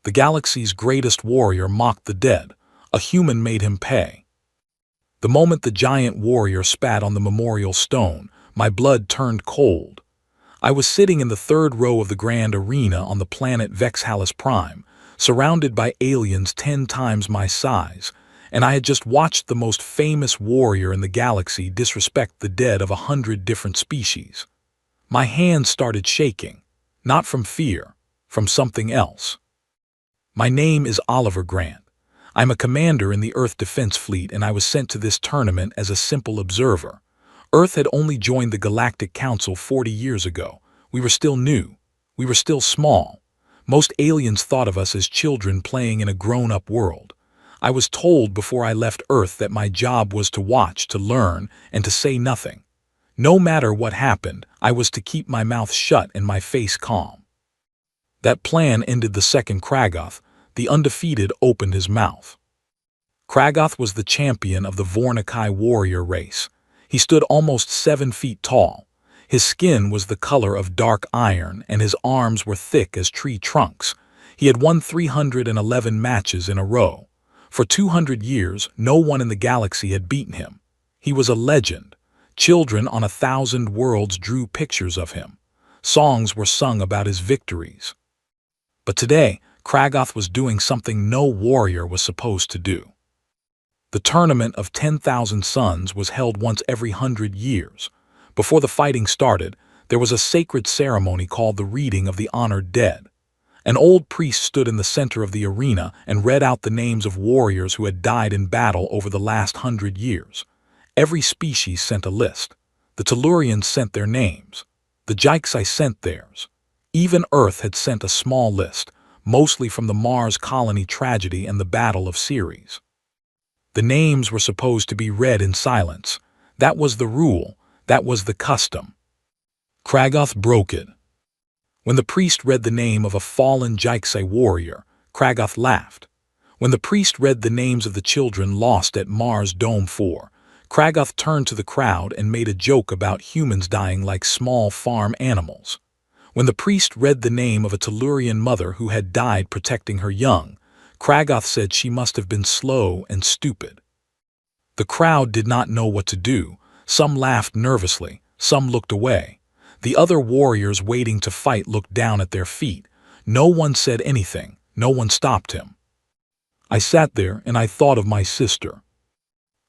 The galaxy's greatest warrior mocked the dead. A human made him pay. The moment the giant warrior spat on the memorial stone, my blood turned cold. I was sitting in the third row of the grand arena on the planet Vexhalis Prime, surrounded by aliens 10 times my size, and I had just watched the most famous warrior in the galaxy disrespect the dead of 100 different species. My hands started shaking, not from fear, from something else. My name is Oliver Grant. I'm a commander in the Earth Defense Fleet, and I was sent to this tournament as a simple observer. Earth had only joined the Galactic Council 40 years ago. We were still new. We were still small. Most aliens thought of us as children playing in a grown-up world. I was told before I left Earth that my job was to watch, to learn, and to say nothing. No matter what happened, I was to keep my mouth shut and my face calm. That plan ended the second Kragoth. The undefeated opened his mouth. Kragoth was the champion of the Vornakai warrior race. He stood almost 7 feet tall. His skin was the color of dark iron, and his arms were thick as tree trunks. He had won 311 matches in a row. For 200 years, no one in the galaxy had beaten him. He was a legend. Children on 1,000 worlds drew pictures of him. Songs were sung about his victories. But today, Kragoth was doing something no warrior was supposed to do. The tournament of 10,000 suns was held once every 100 years. Before the fighting started, there was a sacred ceremony called the Reading of the Honored Dead. An old priest stood in the center of the arena and read out the names of warriors who had died in battle over the last 100 years. Every species sent a list. The Tellurians sent their names. The Jaiksai sent theirs. Even Earth had sent a small list, mostly from the Mars colony tragedy and the Battle of Ceres. The names were supposed to be read in silence. That was the rule. That was the custom. Kragoth broke it. When the priest read the name of a fallen Jaiksai warrior, Kragoth laughed. When the priest read the names of the children lost at Mars Dome 4, Kragoth turned to the crowd and made a joke about humans dying like small farm animals. When the priest read the name of a Tellurian mother who had died protecting her young, Kragoth said she must have been slow and stupid. The crowd did not know what to do. Some laughed nervously, some looked away. The other warriors waiting to fight looked down at their feet. No one said anything. No one stopped him. I sat there and I thought of my sister.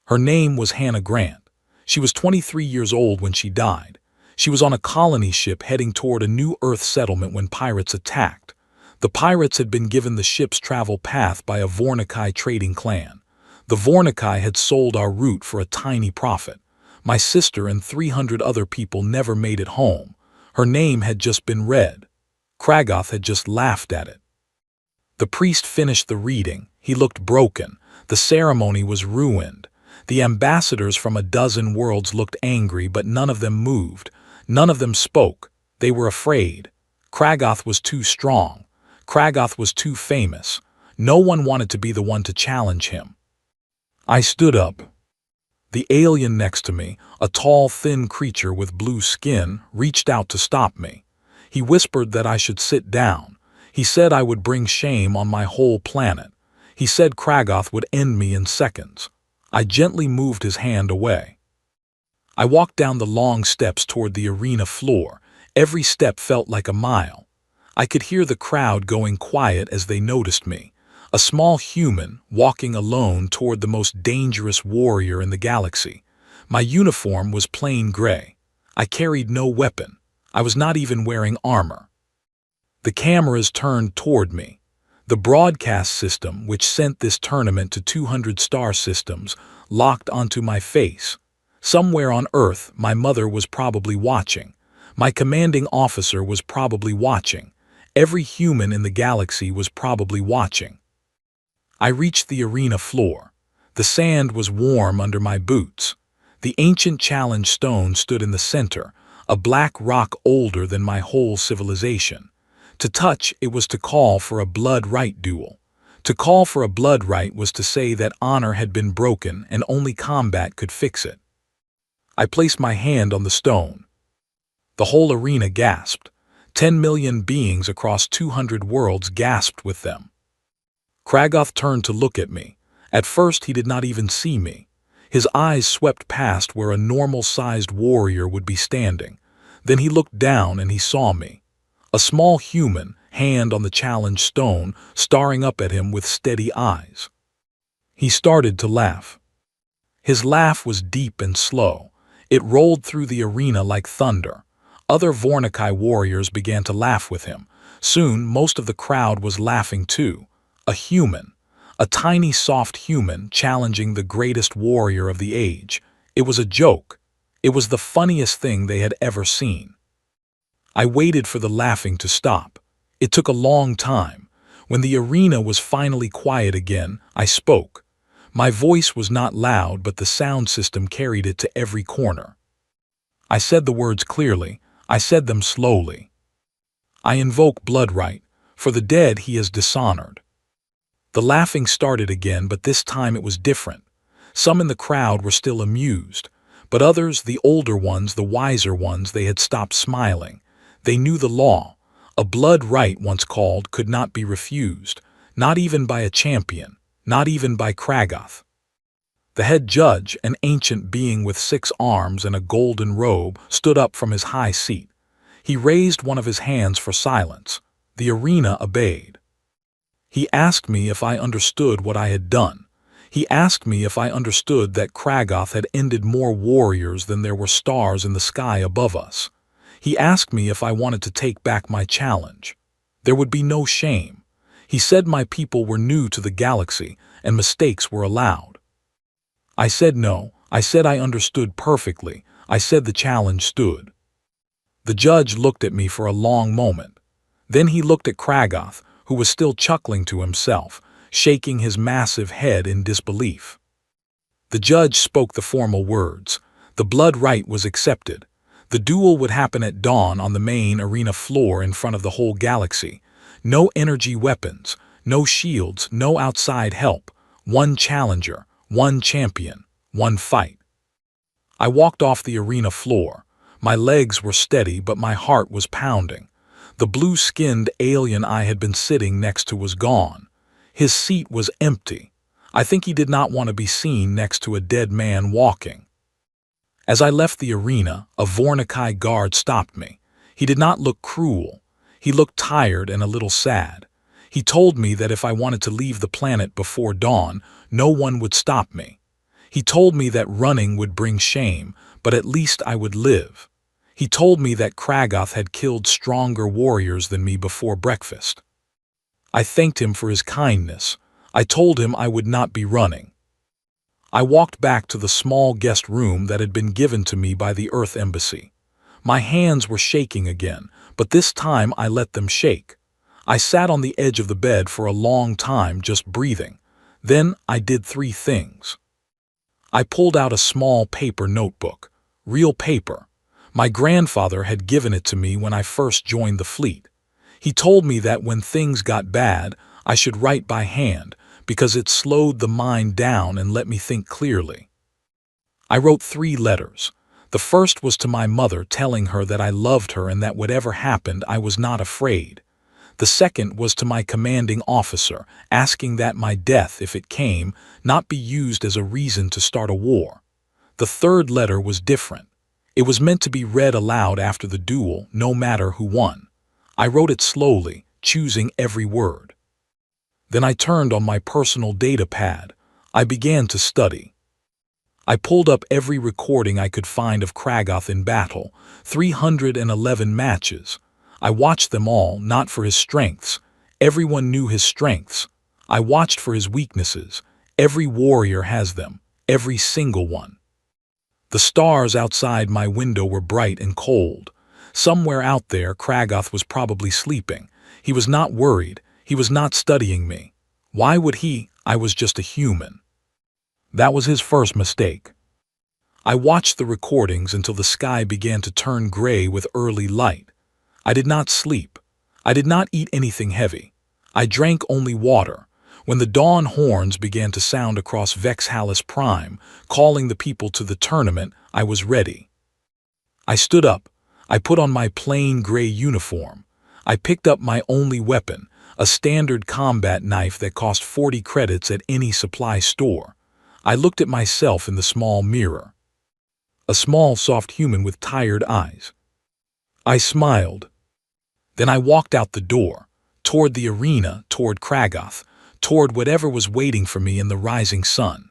Her name was Hannah Grant. She was 23 years old when she died. She was on a colony ship heading toward a new Earth settlement when pirates attacked. The pirates had been given the ship's travel path by a Vornakai trading clan. The Vornakai had sold our route for a tiny profit. My sister and 300 other people never made it home. Her name had just been read. Kragoth had just laughed at it. The priest finished the reading. He looked broken. The ceremony was ruined. The ambassadors from a dozen worlds looked angry, but none of them moved. None of them spoke. They were afraid. Kragoth was too strong. Kragoth was too famous. No one wanted to be the one to challenge him. I stood up. The alien next to me, a tall, thin creature with blue skin, reached out to stop me. He whispered that I should sit down. He said I would bring shame on my whole planet. He said Kragoth would end me in seconds. I gently moved his hand away. I walked down the long steps toward the arena floor. Every step felt like a mile. I could hear the crowd going quiet as they noticed me. A small human walking alone toward the most dangerous warrior in the galaxy. My uniform was plain gray. I carried no weapon. I was not even wearing armor. The cameras turned toward me. The broadcast system, which sent this tournament to 200 star systems, locked onto my face. Somewhere on Earth, my mother was probably watching. My commanding officer was probably watching. Every human in the galaxy was probably watching. I reached the arena floor. The sand was warm under my boots. The ancient challenge stone stood in the center, a black rock older than my whole civilization. To touch it was to call for a blood right duel. To call for a blood right was to say that honor had been broken and only combat could fix it. I placed my hand on the stone. The whole arena gasped. 10 million beings across 200 worlds gasped with them. Kragoth turned to look at me. At first he did not even see me. His eyes swept past where a normal-sized warrior would be standing. Then he looked down and he saw me. A small human, hand on the challenge stone, staring up at him with steady eyes. He started to laugh. His laugh was deep and slow. It rolled through the arena like thunder. Other Vornikai warriors began to laugh with him. Soon, most of the crowd was laughing too. A human. A tiny, soft human challenging the greatest warrior of the age. It was a joke. It was the funniest thing they had ever seen. I waited for the laughing to stop. It took a long time. When the arena was finally quiet again, I spoke. My voice was not loud, but the sound system carried it to every corner. I said the words clearly. I said them slowly. I invoke Bloodright. For the dead he is dishonored. The laughing started again, but this time it was different. Some in the crowd were still amused, but others, the older ones, the wiser ones, they had stopped smiling. They knew the law. A blood right, once called, could not be refused, not even by a champion, not even by Kragoth. The head judge, an ancient being with 6 arms and a golden robe, stood up from his high seat. He raised one of his hands for silence. The arena obeyed. He asked me if I understood what I had done. He asked me if I understood that Kragoth had ended more warriors than there were stars in the sky above us. He asked me if I wanted to take back my challenge. There would be no shame. He said my people were new to the galaxy and mistakes were allowed. I said no. I said I understood perfectly. I said the challenge stood. The judge looked at me for a long moment. Then he looked at Kragoth, who was still chuckling to himself, shaking his massive head in disbelief. The judge spoke the formal words. The blood right was accepted. The duel would happen at dawn on the main arena floor in front of the whole galaxy. No energy weapons, no shields, no outside help. One challenger, one champion, one fight. I walked off the arena floor. My legs were steady, but my heart was pounding. The blue-skinned alien I had been sitting next to was gone. His seat was empty. I think he did not want to be seen next to a dead man walking. As I left the arena, a Vornikai guard stopped me. He did not look cruel. He looked tired and a little sad. He told me that if I wanted to leave the planet before dawn, no one would stop me. He told me that running would bring shame, but at least I would live. He told me that Kragoth had killed stronger warriors than me before breakfast. I thanked him for his kindness. I told him I would not be running. I walked back to the small guest room that had been given to me by the Earth Embassy. My hands were shaking again, but this time I let them shake. I sat on the edge of the bed for a long time just breathing. Then I did 3 things. I pulled out a small paper notebook. Real paper. My grandfather had given it to me when I first joined the fleet. He told me that when things got bad, I should write by hand because it slowed the mind down and let me think clearly. I wrote 3 letters. The first was to my mother, telling her that I loved her and that whatever happened, I was not afraid. The second was to my commanding officer, asking that my death, if it came, not be used as a reason to start a war. The third letter was different. It was meant to be read aloud after the duel, no matter who won. I wrote it slowly, choosing every word. Then I turned on my personal data pad. I began to study. I pulled up every recording I could find of Kragoth in battle, 311 matches. I watched them all, not for his strengths. Everyone knew his strengths. I watched for his weaknesses. Every warrior has them, every single one. The stars outside my window were bright and cold. Somewhere out there, Kragoth was probably sleeping. He was not worried. He was not studying me. Why would he? I was just a human. That was his first mistake. I watched the recordings until the sky began to turn gray with early light. I did not sleep. I did not eat anything heavy. I drank only water. When the dawn horns began to sound across Vexhalis Prime, calling the people to the tournament, I was ready. I stood up. I put on my plain gray uniform. I picked up my only weapon, a standard combat knife that cost 40 credits at any supply store. I looked at myself in the small mirror. A small, soft human with tired eyes. I smiled. Then I walked out the door, toward the arena, toward Kragoth, toward whatever was waiting for me in the rising sun.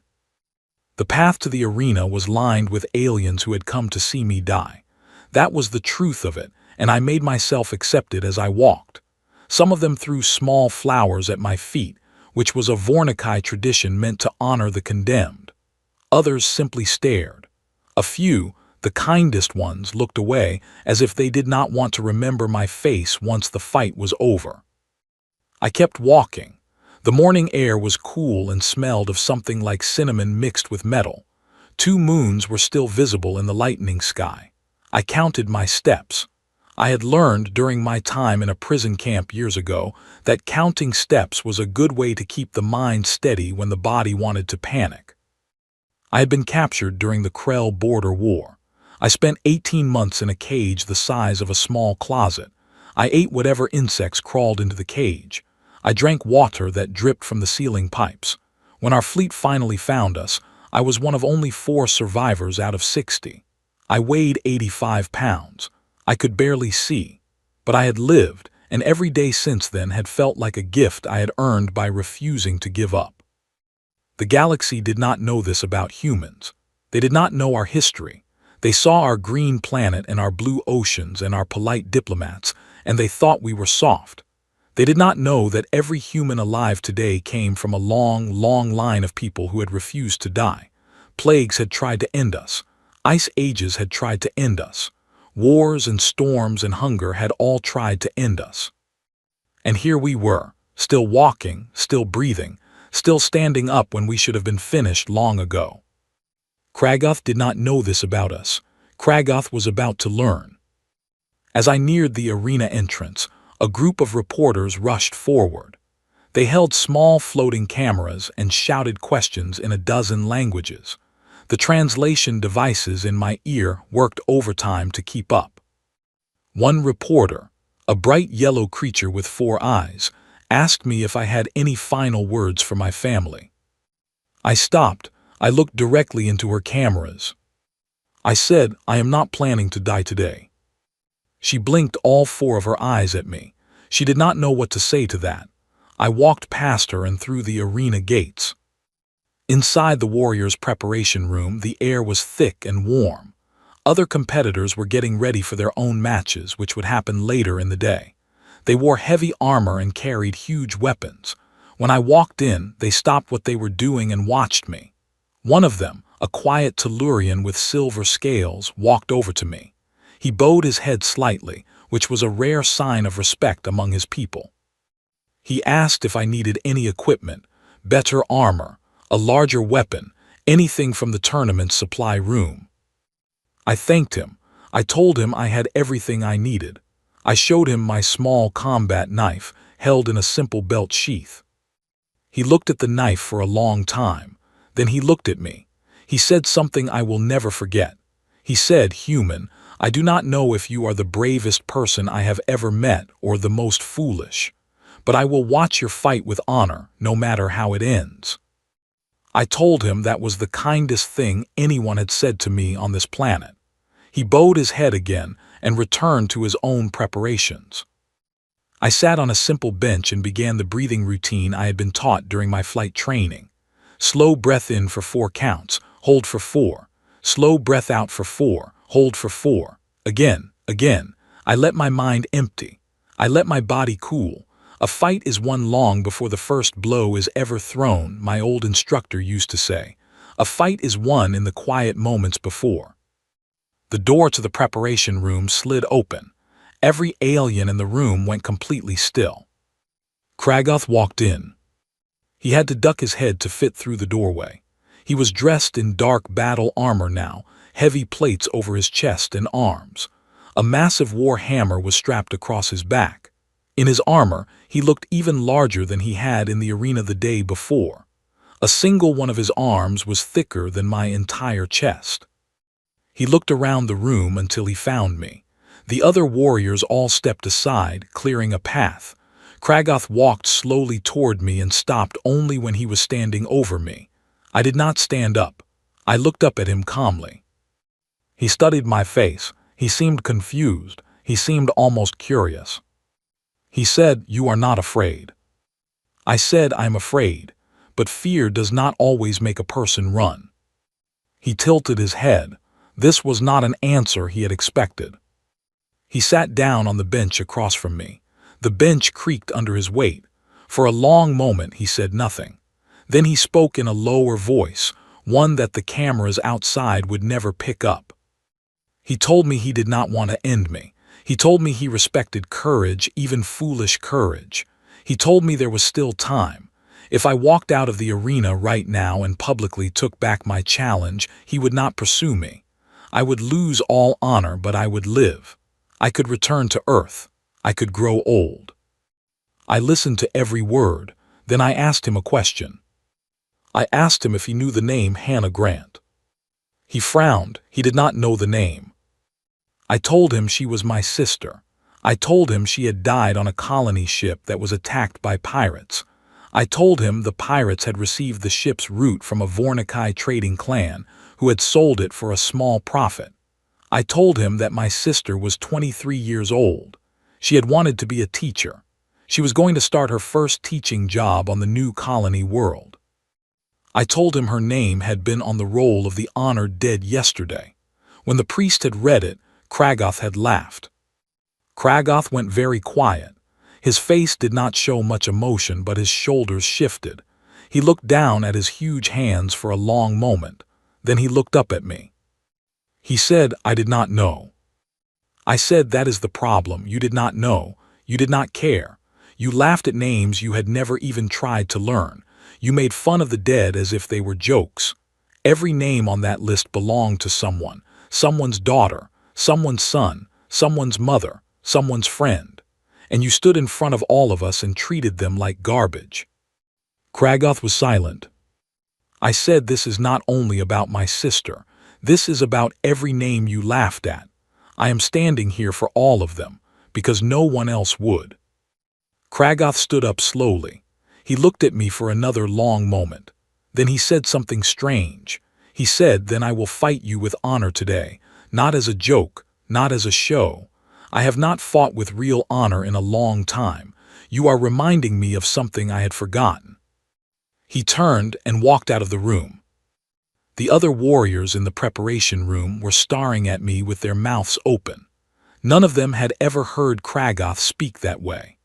The path to the arena was lined with aliens who had come to see me die. That was the truth of it, and I made myself accept it as I walked. Some of them threw small flowers at my feet, which was a Vornikai tradition meant to honor the condemned. Others simply stared. A few, the kindest ones, looked away as if they did not want to remember my face once the fight was over. I kept walking. The morning air was cool and smelled of something like cinnamon mixed with metal. 2 moons were still visible in the lightning sky. I counted my steps. I had learned during my time in a prison camp years ago that counting steps was a good way to keep the mind steady when the body wanted to panic. I had been captured during the Krell border war. I spent 18 months in a cage the size of a small closet. I ate whatever insects crawled into the cage. I drank water that dripped from the ceiling pipes. When our fleet finally found us, I was one of only 4 survivors out of 60. I weighed 85 pounds. I could barely see. But I had lived, and every day since then had felt like a gift I had earned by refusing to give up. The galaxy did not know this about humans. They did not know our history. They saw our green planet and our blue oceans and our polite diplomats, and they thought we were soft. They did not know that every human alive today came from a long, long line of people who had refused to die. Plagues had tried to end us. Ice ages had tried to end us. Wars and storms and hunger had all tried to end us. And here we were, still walking, still breathing, still standing up when we should have been finished long ago. Kragoth did not know this about us. Kragoth was about to learn. As I neared the arena entrance, a group of reporters rushed forward. They held small floating cameras and shouted questions in a dozen languages. The translation devices in my ear worked overtime to keep up. One reporter, a bright yellow creature with 4 eyes, asked me if I had any final words for my family. I stopped. I looked directly into her cameras. I said, "I am not planning to die today." She blinked all 4 of her eyes at me. She did not know what to say to that. I walked past her and through the arena gates. Inside the Warriors' preparation room, the air was thick and warm. Other competitors were getting ready for their own matches, which would happen later in the day. They wore heavy armor and carried huge weapons. When I walked in, they stopped what they were doing and watched me. One of them, a quiet Tellurian with silver scales, walked over to me. He bowed his head slightly, which was a rare sign of respect among his people. He asked if I needed any equipment, better armor, a larger weapon, anything from the tournament's supply room. I thanked him. I told him I had everything I needed. I showed him my small combat knife, held in a simple belt sheath. He looked at the knife for a long time. Then he looked at me. He said something I will never forget. He said, "Human, I do not know if you are the bravest person I have ever met or the most foolish, but I will watch your fight with honor, no matter how it ends." I told him that was the kindest thing anyone had said to me on this planet. He bowed his head again and returned to his own preparations. I sat on a simple bench and began the breathing routine I had been taught during my flight training. Slow breath in for 4 counts, hold for 4. Slow breath out for 4, hold for 4. Again. I let my mind empty. I let my body cool. A fight is won long before the first blow is ever thrown, my old instructor used to say. A fight is won in the quiet moments before. The door to the preparation room slid open. Every alien in the room went completely still. Kragoth walked in. He had to duck his head to fit through the doorway. He was dressed in dark battle armor now, heavy plates over his chest and arms. A massive war hammer was strapped across his back. In his armor, he looked even larger than he had in the arena the day before. A single one of his arms was thicker than my entire chest. He looked around the room until he found me. The other warriors all stepped aside, clearing a path. Kragoth walked slowly toward me and stopped only when he was standing over me. I did not stand up. I looked up at him calmly. He studied my face. He seemed confused. He seemed almost curious. He said, "You are not afraid." I said, "I am afraid, but fear does not always make a person run." He tilted his head. This was not an answer he had expected. He sat down on the bench across from me. The bench creaked under his weight. For a long moment he said nothing. Then he spoke in a lower voice, one that the cameras outside would never pick up. He told me he did not want to end me. He told me he respected courage, even foolish courage. He told me there was still time. If I walked out of the arena right now and publicly took back my challenge, he would not pursue me. I would lose all honor, but I would live. I could return to Earth. I could grow old. I listened to every word. Then I asked him a question. I asked him if he knew the name Hannah Grant. He frowned. He did not know the name. I told him she was my sister. I told him she had died on a colony ship that was attacked by pirates. I told him the pirates had received the ship's route from a Vornikai trading clan who had sold it for a small profit. I told him that my sister was 23 years old. She had wanted to be a teacher. She was going to start her first teaching job on the new colony world. I told him her name had been on the roll of the honored dead yesterday. When the priest had read it, Kragoth had laughed. Kragoth went very quiet. His face did not show much emotion, but his shoulders shifted. He looked down at his huge hands for a long moment. Then he looked up at me. He said, "I did not know." I said, "That is the problem. You did not know. You did not care. You laughed at names you had never even tried to learn. You made fun of the dead as if they were jokes. Every name on that list belonged to someone, someone's daughter, someone's son, someone's mother, someone's friend. And you stood in front of all of us and treated them like garbage." Kragoth was silent. I said, "This is not only about my sister. This is about every name you laughed at. I am standing here for all of them, because no one else would." Kragoth stood up slowly. He looked at me for another long moment. Then he said something strange. He said, "Then I will fight you with honor today, not as a joke, not as a show. I have not fought with real honor in a long time. You are reminding me of something I had forgotten." He turned and walked out of the room. The other warriors in the preparation room were staring at me with their mouths open. None of them had ever heard Kragoth speak that way.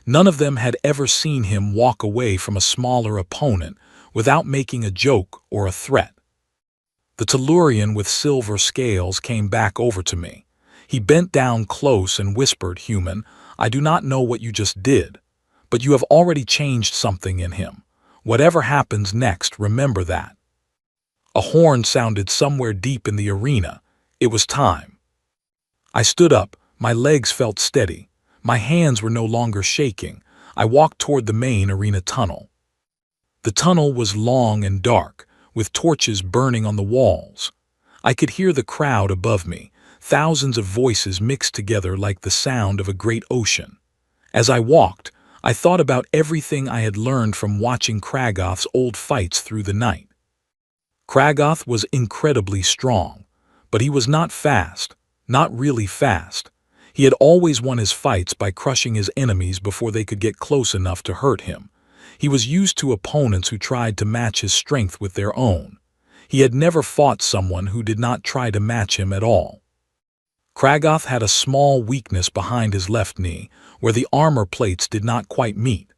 None of them had ever seen him walk away from a smaller opponent without making a joke or a threat. The Tellurian with silver scales came back over to me. He bent down close and whispered, "Human, I do not know what you just did, but you have already changed something in him. Whatever happens next, remember that." A horn sounded somewhere deep in the arena. It was time. I stood up. My legs felt steady. My hands were no longer shaking. I walked toward the main arena tunnel. The tunnel was long and dark, with torches burning on the walls. I could hear the crowd above me, thousands of voices mixed together like the sound of a great ocean. As I walked, I thought about everything I had learned from watching Kragoth's old fights through the night. Kragoth was incredibly strong, but he was not fast, not really fast. He had always won his fights by crushing his enemies before they could get close enough to hurt him. He was used to opponents who tried to match his strength with their own. He had never fought someone who did not try to match him at all. Kragoth had a small weakness behind his left knee, where the armor plates did not quite meet.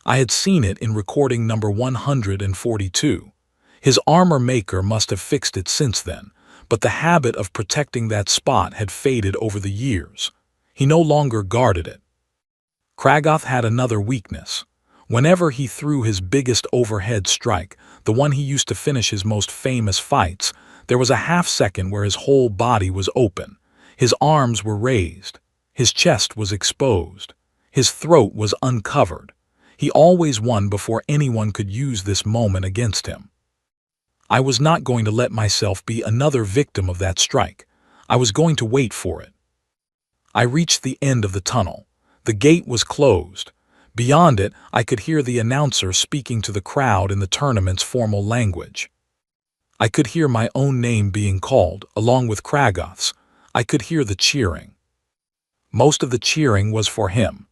I had seen it in recording number 142. His armor maker must have fixed it since then, but the habit of protecting that spot had faded over the years. He no longer guarded it. Kragoth had another weakness. Whenever he threw his biggest overhead strike, the one he used to finish his most famous fights, there was a half-second where his whole body was open. His arms were raised. His chest was exposed. His throat was uncovered. He always won before anyone could use this moment against him. I was not going to let myself be another victim of that strike. I was going to wait for it. I reached the end of the tunnel. The gate was closed. Beyond it, I could hear the announcer speaking to the crowd in the tournament's formal language. I could hear my own name being called, along with Kragoth's. I could hear the cheering. Most of the cheering was for him.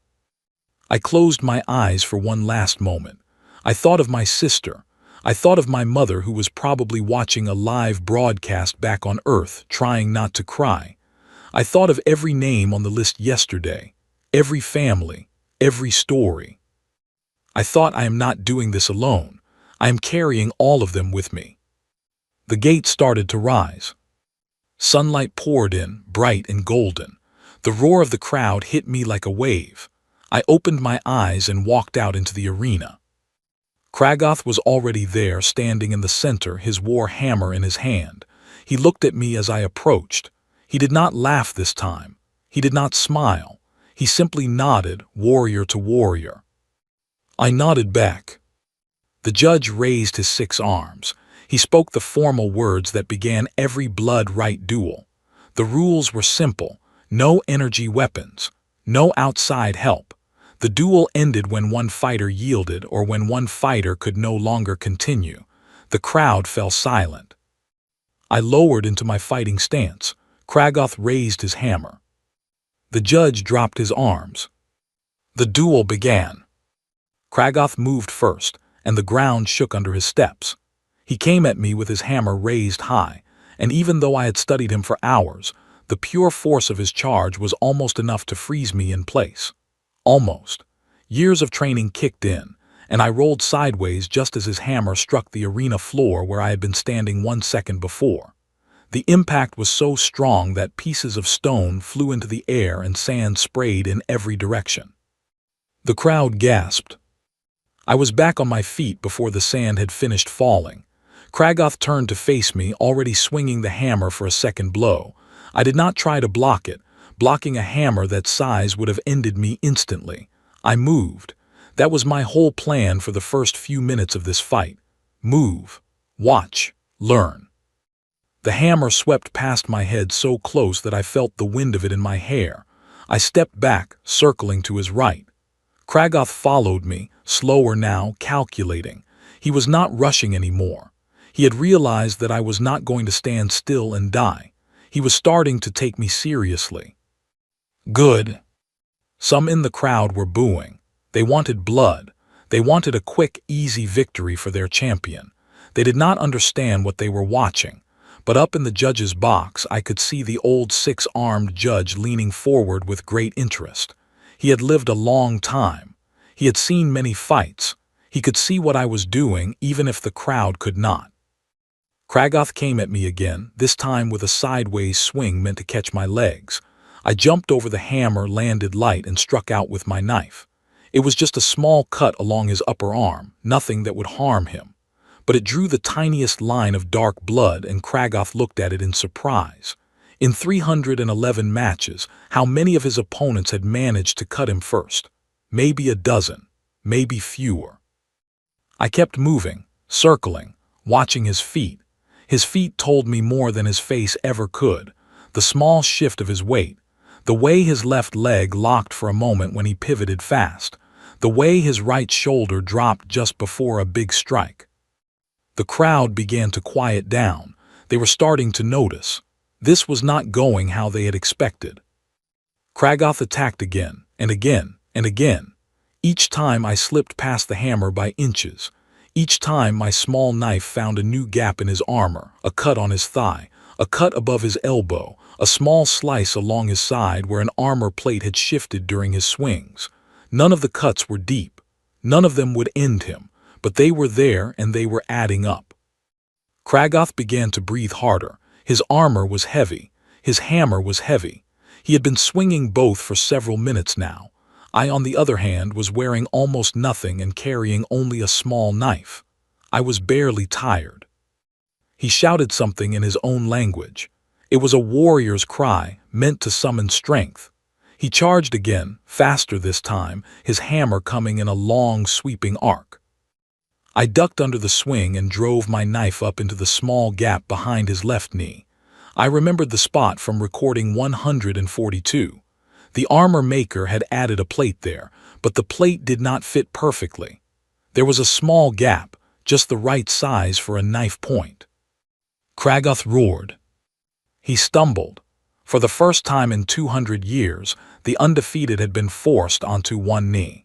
I closed my eyes for one last moment. I thought of my sister. I thought of my mother, who was probably watching a live broadcast back on Earth, trying not to cry. I thought of every name on the list yesterday, every family, every story. I thought, I am not doing this alone. I am carrying all of them with me. The gate started to rise. Sunlight poured in, bright and golden. The roar of the crowd hit me like a wave. I opened my eyes and walked out into the arena. Kragoth was already there, standing in the center, his war hammer in his hand. He looked at me as I approached. He did not laugh this time. He did not smile. He simply nodded, warrior to warrior. I nodded back. The judge raised his 6 arms. He spoke the formal words that began every blood-right duel. The rules were simple: no energy weapons, no outside help. The duel ended when one fighter yielded or when one fighter could no longer continue. The crowd fell silent. I lowered into my fighting stance. Kragoth raised his hammer. The judge dropped his arms. The duel began. Kragoth moved first, and the ground shook under his steps. He came at me with his hammer raised high, and even though I had studied him for hours, the pure force of his charge was almost enough to freeze me in place. Almost. Years of training kicked in, and I rolled sideways just as his hammer struck the arena floor where I had been standing 1 second before. The impact was so strong that pieces of stone flew into the air and sand sprayed in every direction. The crowd gasped. I was back on my feet before the sand had finished falling. Kragoth turned to face me, already swinging the hammer for a second blow. I did not try to block it. Blocking a hammer that size would have ended me instantly. I moved. That was my whole plan for the first few minutes of this fight. Move. Watch. Learn. The hammer swept past my head so close that I felt the wind of it in my hair. I stepped back, circling to his right. Kragoth followed me, slower now, calculating. He was not rushing anymore. He had realized that I was not going to stand still and die. He was starting to take me seriously. Good. Some in the crowd were booing. They wanted blood. They wanted a quick, easy victory for their champion. They did not understand what they were watching. But up in the judge's box, I could see the old 6-armed judge leaning forward with great interest. He had lived a long time. He had seen many fights. He could see what I was doing, even if the crowd could not. Kragoth came at me again, this time with a sideways swing meant to catch my legs. I jumped over the hammer, landed light, and struck out with my knife. It was just a small cut along his upper arm, nothing that would harm him. But it drew the tiniest line of dark blood, and Kragoth looked at it in surprise. In 311 matches, how many of his opponents had managed to cut him first? Maybe a dozen, maybe fewer. I kept moving, circling, watching his feet. His feet told me more than his face ever could. The small shift of his weight, the way his left leg locked for a moment when he pivoted fast, the way his right shoulder dropped just before a big strike. The crowd began to quiet down. They were starting to notice. This was not going how they had expected. Kragoth attacked again, and again, and again. Each time I slipped past the hammer by inches. Each time my small knife found a new gap in his armor, a cut on his thigh, a cut above his elbow, a small slice along his side where an armor plate had shifted during his swings. None of the cuts were deep. None of them would end him, but they were there and they were adding up. Kragoth began to breathe harder. His armor was heavy. His hammer was heavy. He had been swinging both for several minutes now. I, on the other hand, was wearing almost nothing and carrying only a small knife. I was barely tired. He shouted something in his own language. It was a warrior's cry, meant to summon strength. He charged again, faster this time, his hammer coming in a long, sweeping arc. I ducked under the swing and drove my knife up into the small gap behind his left knee. I remembered the spot from recording 142. The armor maker had added a plate there, but the plate did not fit perfectly. There was a small gap, just the right size for a knife point. Kragoth roared. He stumbled. For the first time in 200 years, the undefeated had been forced onto one knee.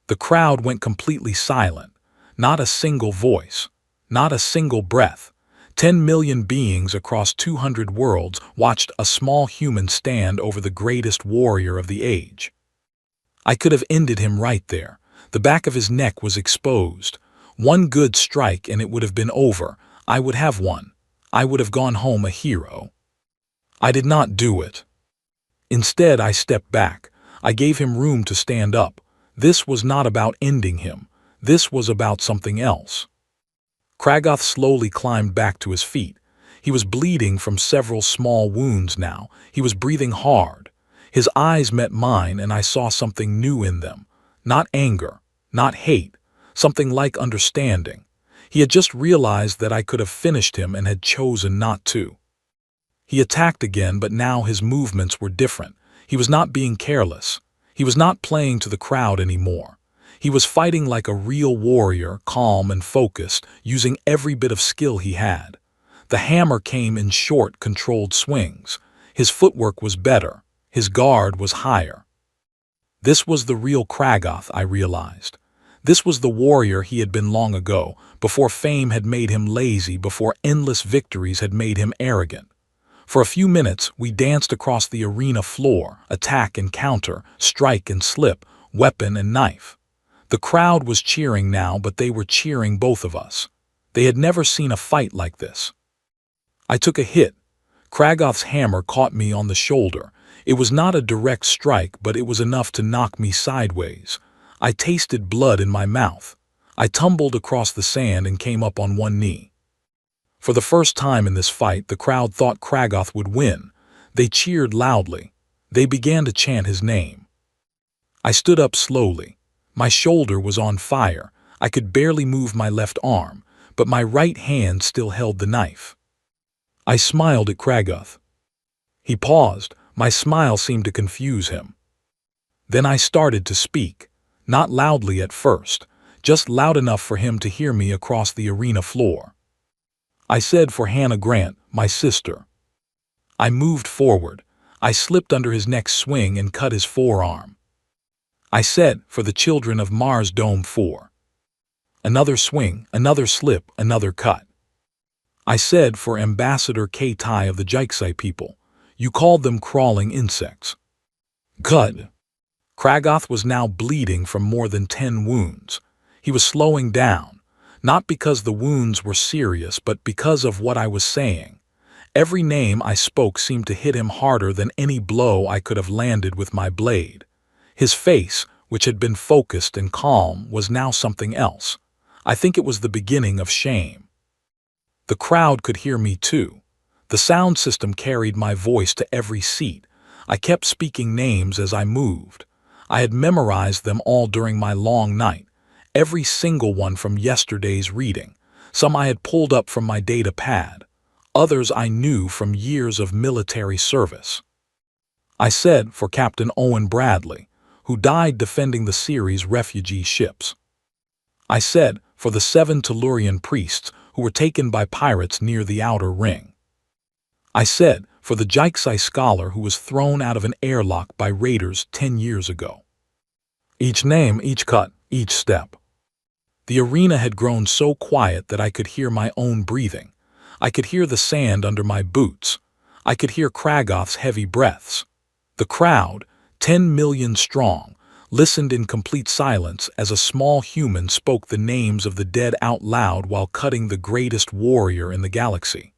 The crowd went completely silent. Not a single voice. Not a single breath. 10 million beings across 200 worlds watched a small human stand over the greatest warrior of the age. I could have ended him right there. The back of his neck was exposed. One good strike and it would have been over. I would have won. I would have gone home a hero. I did not do it. Instead, I stepped back. I gave him room to stand up. This was not about ending him. This was about something else. Kragoth slowly climbed back to his feet. He was bleeding from several small wounds now. He was breathing hard. His eyes met mine and I saw something new in them. Not anger, not hate, something like understanding. He had just realized that I could have finished him and had chosen not to. He attacked again, but now his movements were different. He was not being careless. He was not playing to the crowd anymore. He was fighting like a real warrior, calm and focused, using every bit of skill he had. The hammer came in short, controlled swings. His footwork was better. His guard was higher. This was the real Kragoth, I realized. This was the warrior he had been long ago, before fame had made him lazy, before endless victories had made him arrogant. For a few minutes, we danced across the arena floor, attack and counter, strike and slip, weapon and knife. The crowd was cheering now, but they were cheering both of us. They had never seen a fight like this. I took a hit. Kragoth's hammer caught me on the shoulder. It was not a direct strike, but it was enough to knock me sideways. I tasted blood in my mouth. I tumbled across the sand and came up on one knee. For the first time in this fight, the crowd thought Kragoth would win. They cheered loudly. They began to chant his name. I stood up slowly. My shoulder was on fire. I could barely move my left arm, but my right hand still held the knife. I smiled at Kragoth. He paused. My smile seemed to confuse him. Then I started to speak, not loudly at first, just loud enough for him to hear me across the arena floor. I said for Hannah Grant, my sister. I moved forward. I slipped under his next swing and cut his forearm. I said for the children of Mars Dome 4. Another swing, another slip, another cut. I said for Ambassador K-Tai of the Jiksai people. You called them crawling insects. Cut. Kragoth was now bleeding from more than 10 wounds. He was slowing down, not because the wounds were serious, but because of what I was saying. Every name I spoke seemed to hit him harder than any blow I could have landed with my blade. His face, which had been focused and calm, was now something else. I think it was the beginning of shame. The crowd could hear me too. The sound system carried my voice to every seat. I kept speaking names as I moved. I had memorized them all during my long night, every single one from yesterday's reading. Some I had pulled up from my data pad. Others I knew from years of military service. I said for Captain Owen Bradley, who died defending the Ceres refugee ships. I said for the 7 Tellurian priests who were taken by pirates near the Outer Ring. I said for the Jiksai scholar who was thrown out of an airlock by raiders 10 years ago. Each name, each cut, each step. The arena had grown so quiet that I could hear my own breathing. I could hear the sand under my boots. I could hear Kragoth's heavy breaths. The crowd, 10 million strong, listened in complete silence as a small human spoke the names of the dead out loud while cutting the greatest warrior in the galaxy.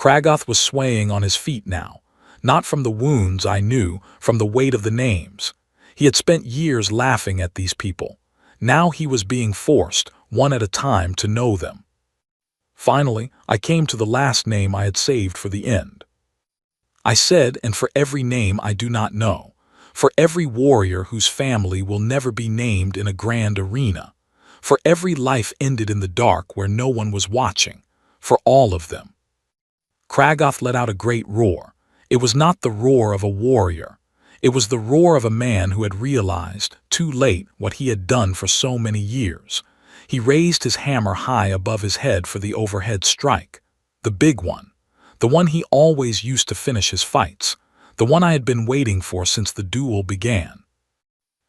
Kragoth was swaying on his feet now, not from the wounds I knew, from the weight of the names. He had spent years laughing at these people. Now he was being forced, one at a time, to know them. Finally, I came to the last name I had saved for the end. I said, and for every name I do not know, for every warrior whose family will never be named in a grand arena, for every life ended in the dark where no one was watching, for all of them. Kragoth let out a great roar. It was not the roar of a warrior. It was the roar of a man who had realized, too late, what he had done for so many years. He raised his hammer high above his head for the overhead strike. The big one. The one he always used to finish his fights. The one I had been waiting for since the duel began.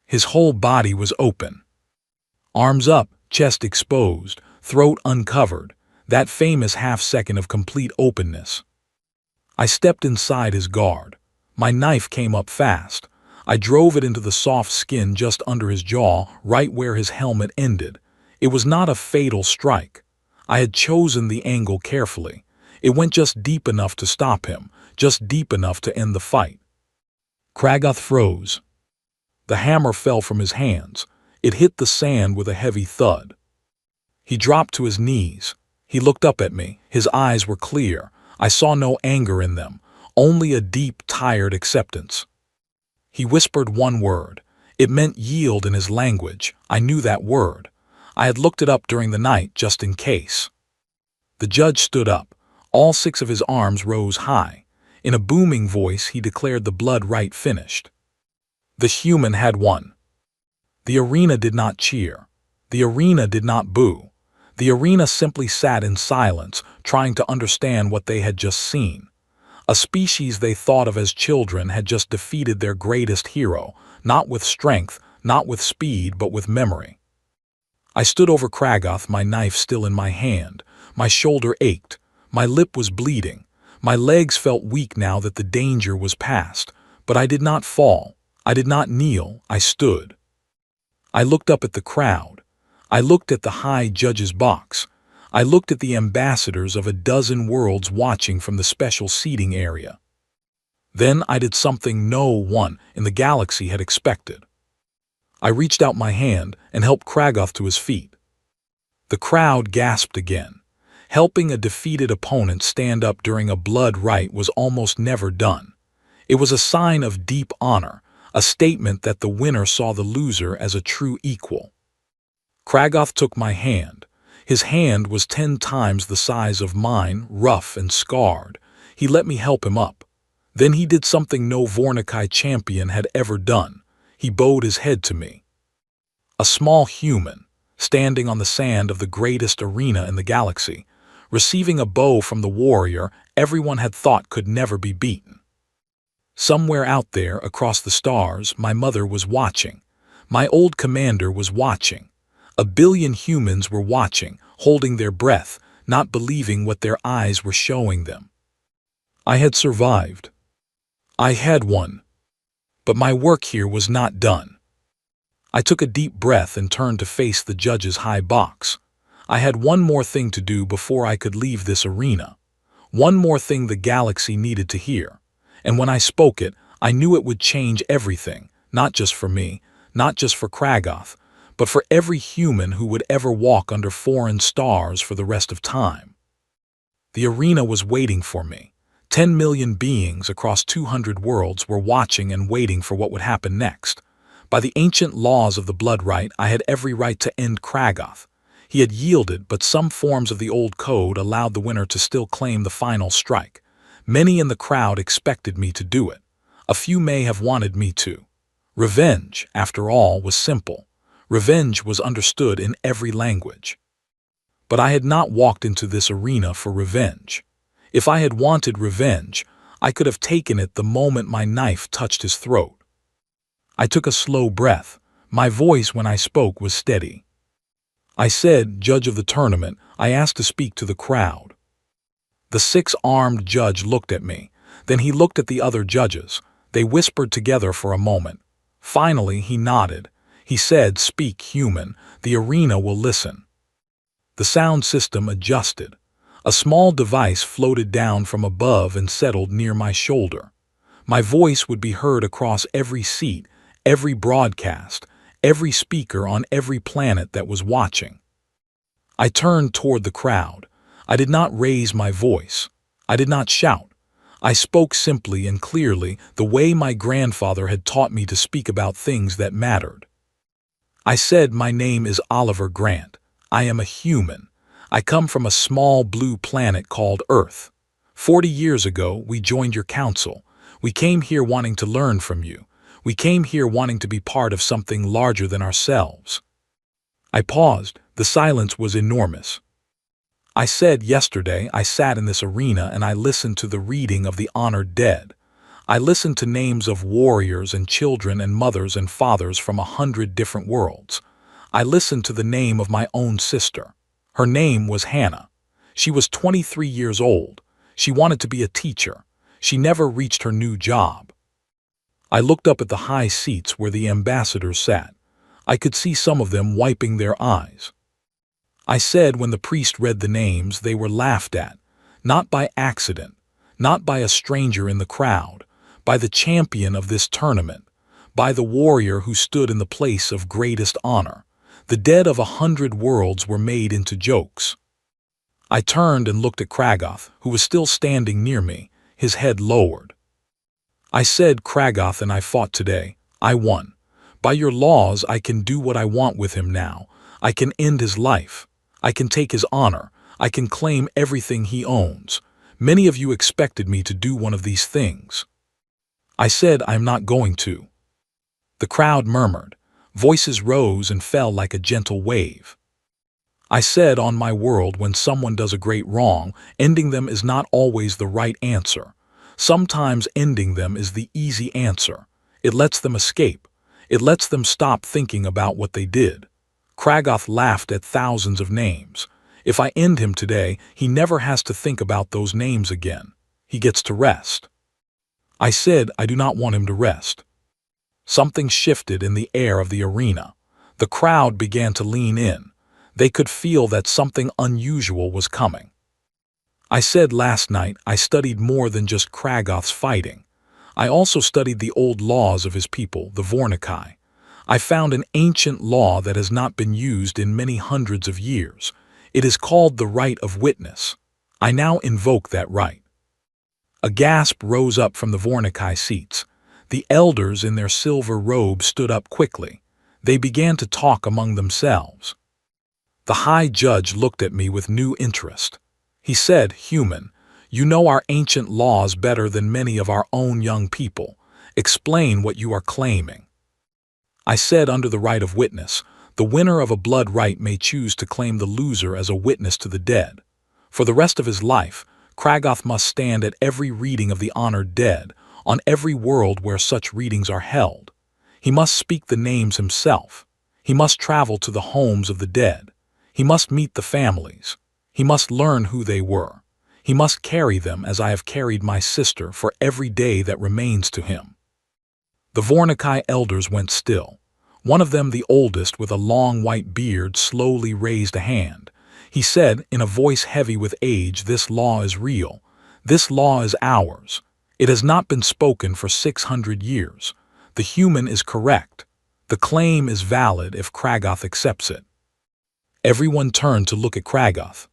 His whole body was open. Arms up, chest exposed, throat uncovered. That famous half-second of complete openness. I stepped inside his guard. My knife came up fast. I drove it into the soft skin just under his jaw, right where his helmet ended. It was not a fatal strike. I had chosen the angle carefully. It went just deep enough to stop him, just deep enough to end the fight. Kragath froze. The hammer fell from his hands. It hit the sand with a heavy thud. He dropped to his knees. He looked up at me. His eyes were clear. I saw no anger in them, only a deep, tired acceptance. He whispered one word. It meant yield in his language. I knew that word. I had looked it up during the night just in case. The judge stood up. All 6 of his arms rose high. In a booming voice, he declared the blood right finished. The human had won. The arena did not cheer. The arena did not boo. The arena simply sat in silence, trying to understand what they had just seen. A species they thought of as children had just defeated their greatest hero, not with strength, not with speed, but with memory. I stood over Kragath, my knife still in my hand. My shoulder ached. My lip was bleeding. My legs felt weak now that the danger was past. But I did not fall. I did not kneel. I stood. I looked up at the crowd. I looked at the high judge's box. I looked at the ambassadors of a dozen worlds watching from the special seating area. Then I did something no one in the galaxy had expected. I reached out my hand and helped Kragath to his feet. The crowd gasped again. Helping a defeated opponent stand up during a blood right was almost never done. It was a sign of deep honor, a statement that the winner saw the loser as a true equal. Kragath took my hand. His hand was 10 times the size of mine, rough and scarred. He let me help him up. Then he did something no Vornikai champion had ever done. He bowed his head to me. A small human, standing on the sand of the greatest arena in the galaxy, receiving a bow from the warrior everyone had thought could never be beaten. Somewhere out there, across the stars, my mother was watching. My old commander was watching. 1 billion humans were watching, holding their breath, not believing what their eyes were showing them. I had survived. I had won. But my work here was not done. I took a deep breath and turned to face the judge's high box. I had one more thing to do before I could leave this arena. One more thing the galaxy needed to hear. And when I spoke it, I knew it would change everything, not just for me, not just for Kragath, but for every human who would ever walk under foreign stars for the rest of time. The arena was waiting for me. 10 million beings across 200 worlds were watching and waiting for what would happen next. By the ancient laws of the blood right, I had every right to end Kragath. He had yielded, but some forms of the old code allowed the winner to still claim the final strike. Many in the crowd expected me to do it. A few may have wanted me to. Revenge, after all, was simple. Revenge was understood in every language. But I had not walked into this arena for revenge. If I had wanted revenge, I could have taken it the moment my knife touched his throat. I took a slow breath. My voice when I spoke was steady. I said, "Judge of the tournament, I ask to speak to the crowd." The 6-armed judge looked at me. Then he looked at the other judges. They whispered together for a moment. Finally, he nodded. He said, "Speak, human. The arena will listen." The sound system adjusted. A small device floated down from above and settled near my shoulder. My voice would be heard across every seat, every broadcast, every speaker on every planet that was watching. I turned toward the crowd. I did not raise my voice. I did not shout. I spoke simply and clearly, the way my grandfather had taught me to speak about things that mattered. I said, "My name is Oliver Grant. I am a human. I come from a small blue planet called Earth. 40 years ago, we joined your council. We came here wanting to learn from you. We came here wanting to be part of something larger than ourselves. I paused. The silence was enormous. I said, yesterday I sat in this arena and I listened to the reading of the honored dead. I listened to names of warriors and children and mothers and fathers from 100 different worlds. I listened to the name of my own sister. Her name was Hannah. She was 23 years old. She wanted to be a teacher. She never reached her new job. I looked up at the high seats where the ambassadors sat. I could see some of them wiping their eyes. I said when the priest read the names, they were laughed at, not by accident, not by a stranger in the crowd, by the champion of this tournament, by the warrior who stood in the place of greatest honor. The dead of 100 worlds were made into jokes. I turned and looked at Kragoth, who was still standing near me, his head lowered. I said, Kragoth and I fought today. I won. By your laws, I can do what I want with him now. I can end his life. I can take his honor. I can claim everything he owns. Many of you expected me to do one of these things. I said, I'm not going to. The crowd murmured. Voices rose and fell like a gentle wave. I said, on my world, when someone does a great wrong, ending them is not always the right answer. Sometimes ending them is the easy answer. It lets them escape. It lets them stop thinking about what they did. Kragoth laughed at thousands of names. If I end him today, he never has to think about those names again. He gets to rest. I said, I do not want him to rest. Something shifted in the air of the arena. The crowd began to lean in. They could feel that something unusual was coming. I said, last night I studied more than just Kragoth's fighting. I also studied the old laws of his people, the Vornikai. I found an ancient law that has not been used in many hundreds of years. It is called the right of witness. I now invoke that right. A gasp rose up from the Vornikai seats. The elders in their silver robes stood up quickly. They began to talk among themselves. The high judge looked at me with new interest. He said, Human, you know our ancient laws better than many of our own young people. Explain what you are claiming. I said, under the right of witness, the winner of a blood right may choose to claim the loser as a witness to the dead. For the rest of his life, Kragoth must stand at every reading of the honored dead, on every world where such readings are held. He must speak the names himself. He must travel to the homes of the dead. He must meet the families. He must learn who they were. He must carry them as I have carried my sister for every day that remains to him. The Vornikai elders went still. One of them, the oldest with a long white beard, slowly raised a hand. He said, in a voice heavy with age, this law is real. This law is ours. It has not been spoken for 600 years. The human is correct. The claim is valid if Kragoth accepts it. Everyone turned to look at Kragoth.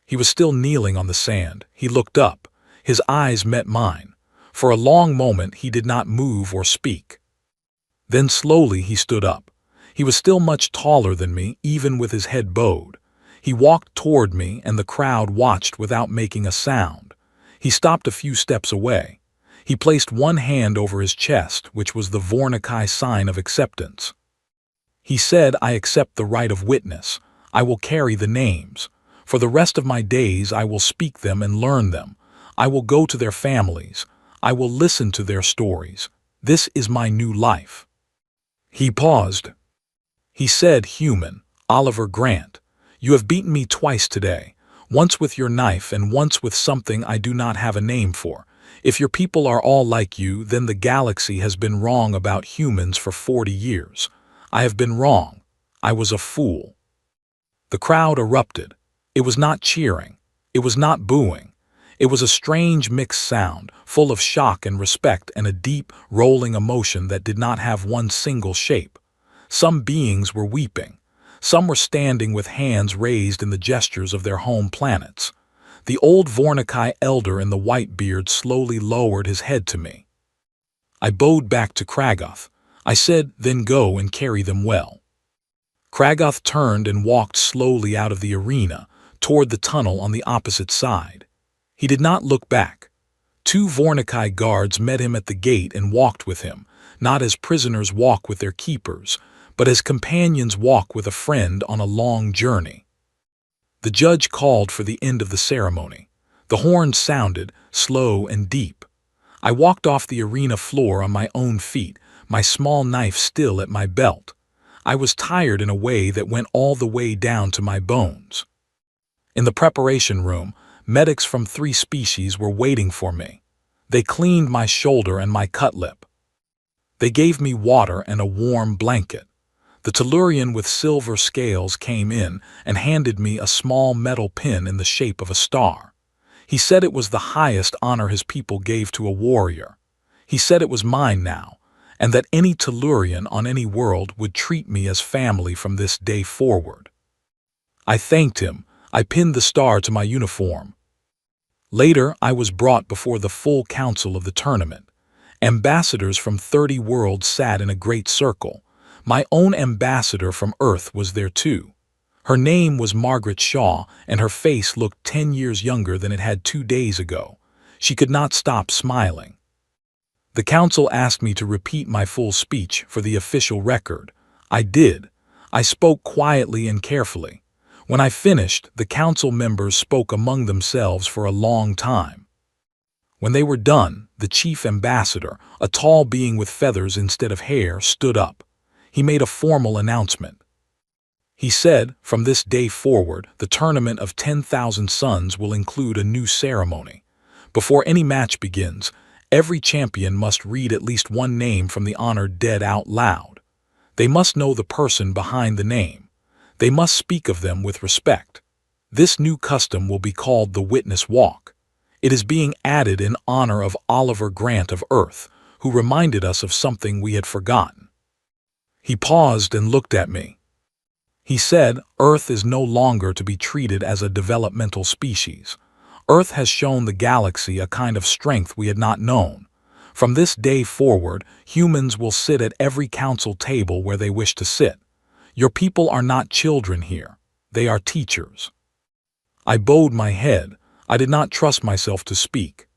He was still kneeling on the sand. He looked up. His eyes met mine. For a long moment he did not move or speak. Then slowly he stood up. He was still much taller than me, even with his head bowed. He walked toward me and the crowd watched without making a sound. He stopped a few steps away. He placed one hand over his chest, which was the Vornikai sign of acceptance. He said, I accept the right of witness. I will carry the names. For the rest of my days I will speak them and learn them. I will go to their families. I will listen to their stories. This is my new life. He paused. He said, Human, Oliver Grant, you have beaten me twice today, once with your knife and once with something I do not have a name for. If your people are all like you, then the galaxy has been wrong about humans for 40 years. I have been wrong. I was a fool. The crowd erupted. It was not cheering. It was not booing. It was a strange mixed sound, full of shock and respect and a deep, rolling emotion that did not have one single shape. Some beings were weeping. Some were standing with hands raised in the gestures of their home planets. The old Vornikai elder in the white beard slowly lowered his head to me. I bowed back to Kragoth. I said, then go and carry them well. Kragoth turned and walked slowly out of the arena, toward the tunnel on the opposite side. He did not look back. 2 Vornikai guards met him at the gate and walked with him, not as prisoners walk with their keepers, but as companions walk with a friend on a long journey. The judge called for the end of the ceremony. The horn sounded, slow and deep. I walked off the arena floor on my own feet, my small knife still at my belt. I was tired in a way that went all the way down to my bones. In the preparation room, medics from 3 species were waiting for me. They cleaned my shoulder and my cut lip. They gave me water and a warm blanket. The Tellurian with silver scales came in and handed me a small metal pin in the shape of a star. He said it was the highest honor his people gave to a warrior. He said it was mine now, and that any Tellurian on any world would treat me as family from this day forward. I thanked him. I pinned the star to my uniform. Later, I was brought before the full council of the tournament. Ambassadors from 30 worlds sat in a great circle. My own ambassador from Earth was there too. Her name was Margaret Shaw, and her face looked 10 years younger than it had 2 days ago. She could not stop smiling. The council asked me to repeat my full speech for the official record. I did. I spoke quietly and carefully. When I finished, the council members spoke among themselves for a long time. When they were done, the chief ambassador, a tall being with feathers instead of hair, stood up. He made a formal announcement. He said, from this day forward, the tournament of 10,000 suns will include a new ceremony. Before any match begins, every champion must read at least one name from the honored dead out loud. They must know the person behind the name. They must speak of them with respect. This new custom will be called the Witness Walk. It is being added in honor of Oliver Grant of Earth, who reminded us of something we had forgotten. He paused and looked at me. He said, Earth is no longer to be treated as a developmental species. Earth has shown the galaxy a kind of strength we had not known. From this day forward, humans will sit at every council table where they wish to sit. Your people are not children here. They are teachers. I bowed my head. I did not trust myself to speak.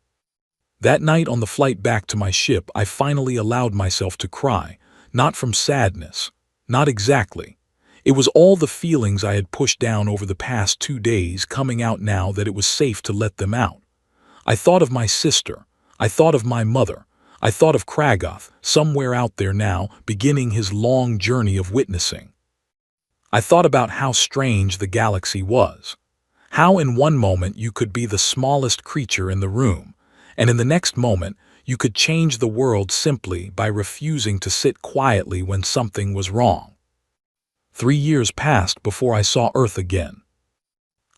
That night on the flight back to my ship, I finally allowed myself to cry. Not from sadness. Not exactly. It was all the feelings I had pushed down over the past 2 days coming out now that it was safe to let them out. I thought of my sister. I thought of my mother. I thought of Kragoth, somewhere out there now, beginning his long journey of witnessing. I thought about how strange the galaxy was. How in one moment you could be the smallest creature in the room, and in the next moment you could change the world simply by refusing to sit quietly when something was wrong. 3 years passed before I saw Earth again.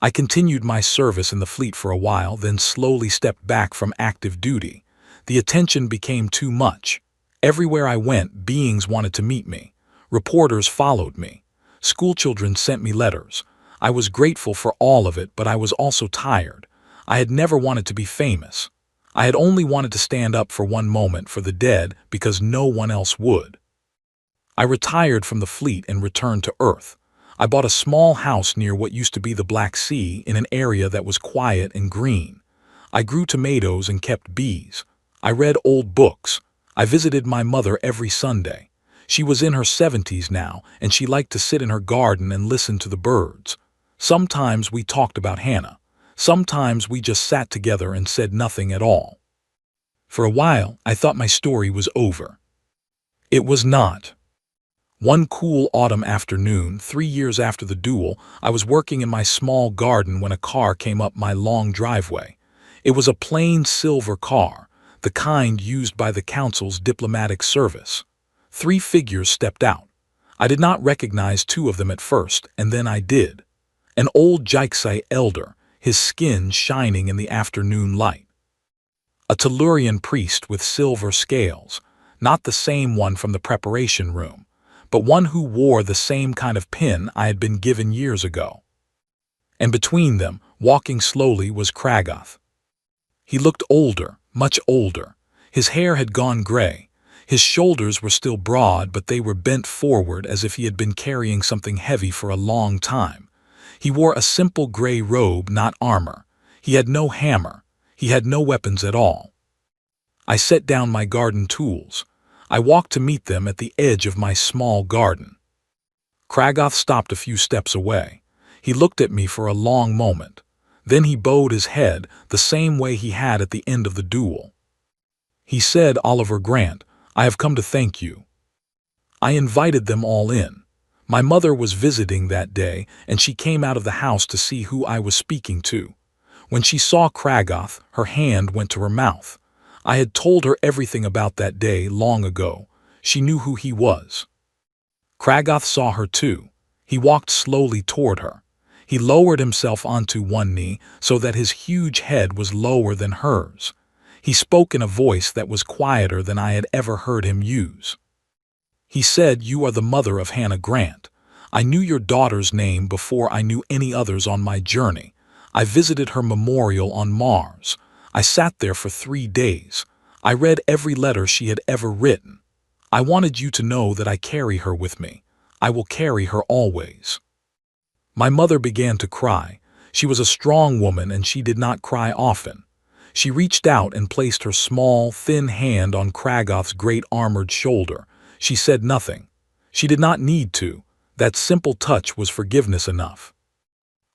I continued my service in the fleet for a while, then slowly stepped back from active duty. The attention became too much. Everywhere I went, beings wanted to meet me. Reporters followed me. Schoolchildren sent me letters. I was grateful for all of it, but I was also tired. I had never wanted to be famous. I had only wanted to stand up for one moment for the dead because no one else would. I retired from the fleet and returned to Earth. I bought a small house near what used to be the Black Sea in an area that was quiet and green. I grew tomatoes and kept bees. I read old books. I visited my mother every Sunday. She was in her 70s now, and she liked to sit in her garden and listen to the birds. Sometimes we talked about Hannah. Sometimes we just sat together and said nothing at all. For a while, I thought my story was over. It was not. One cool autumn afternoon, 3 years after the duel, I was working in my small garden when a car came up my long driveway. It was a plain silver car, the kind used by the council's diplomatic service. 3 figures stepped out. I did not recognize 2 of them at first, and then I did. An old Jaiksai elder, his skin shining in the afternoon light. A Tellurian priest with silver scales, not the same one from the preparation room, but one who wore the same kind of pin I had been given years ago. And between them, walking slowly, was Kragoth. He looked older, much older. His hair had gone gray. His shoulders were still broad, but they were bent forward as if he had been carrying something heavy for a long time. He wore a simple gray robe, not armor. He had no hammer. He had no weapons at all. I set down my garden tools. I walked to meet them at the edge of my small garden. Kragoth stopped a few steps away. He looked at me for a long moment. Then he bowed his head the same way he had at the end of the duel. He said, "Oliver Grant, I have come to thank you." I invited them all in. My mother was visiting that day, and she came out of the house to see who I was speaking to. When she saw Kragoth, her hand went to her mouth. I had told her everything about that day long ago. She knew who he was. Kragoth saw her too. He walked slowly toward her. He lowered himself onto one knee so that his huge head was lower than hers. He spoke in a voice that was quieter than I had ever heard him use. He said, "You are the mother of Hannah Grant. I knew your daughter's name before I knew any others on my journey. I visited her memorial on Mars. I sat there for 3 days. I read every letter she had ever written. I wanted you to know that I carry her with me. I will carry her always." My mother began to cry. She was a strong woman and she did not cry often. She reached out and placed her small, thin hand on Kragoth's great armored shoulder. She said nothing. She did not need to. That simple touch was forgiveness enough.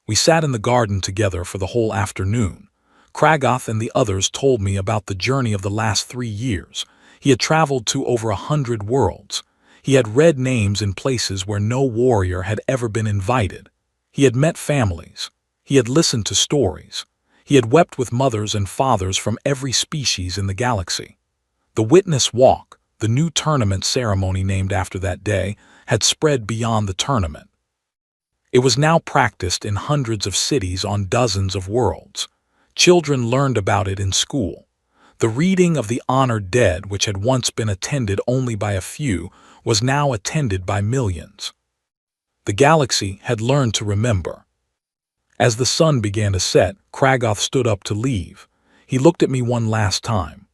We sat in the garden together for the whole afternoon. Kragoth and the others told me about the journey of the last 3 years. He had traveled to over 100 worlds. He had read names in places where no warrior had ever been invited. He had met families. He had listened to stories. He had wept with mothers and fathers from every species in the galaxy. The Witness Walk, the new tournament ceremony named after that day, had spread beyond the tournament. It was now practiced in hundreds of cities on dozens of worlds. Children learned about it in school. The reading of the honored dead, which had once been attended only by a few, was now attended by millions. The galaxy had learned to remember. As the sun began to set, Kragoth stood up to leave. He looked at me one last time.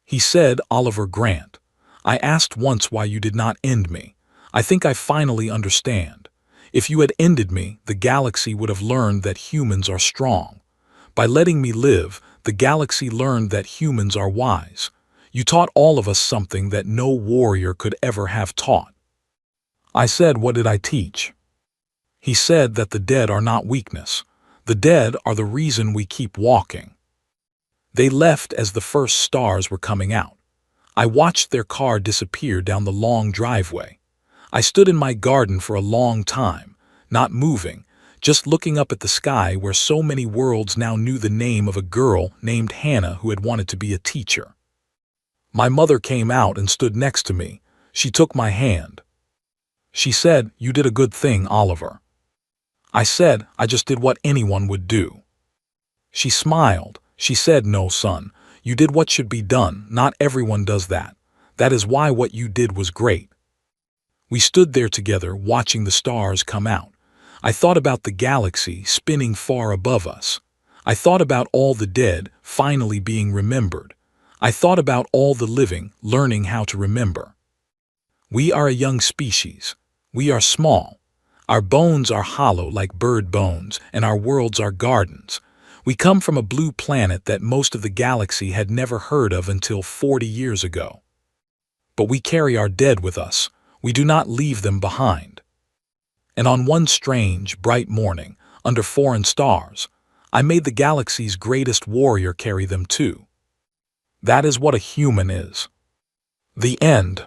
He said, "Oliver Grant, I asked once why you did not end me. I think I finally understand. If you had ended me, the galaxy would have learned that humans are strong. By letting me live, the galaxy learned that humans are wise. You taught all of us something that no warrior could ever have taught." I said, "What did I teach?" He said that the dead are not weakness. The dead are the reason we keep walking. They left as the first stars were coming out. I watched their car disappear down the long driveway. I stood in my garden for a long time, not moving, just looking up at the sky where so many worlds now knew the name of a girl named Hannah who had wanted to be a teacher. My mother came out and stood next to me. She took my hand. She said, "You did a good thing, Oliver." I said, "I just did what anyone would do." She smiled. She said, "No, son, you did what should be done. Not everyone does that. That is why what you did was great." We stood there together, watching the stars come out. I thought about the galaxy spinning far above us. I thought about all the dead finally being remembered. I thought about all the living learning how to remember. We are a young species. We are small. Our bones are hollow like bird bones, and our worlds are gardens. We come from a blue planet that most of the galaxy had never heard of until 40 years ago. But we carry our dead with us. We do not leave them behind. And on one strange, bright morning, under foreign stars, I made the galaxy's greatest warrior carry them too. That is what a human is. The end.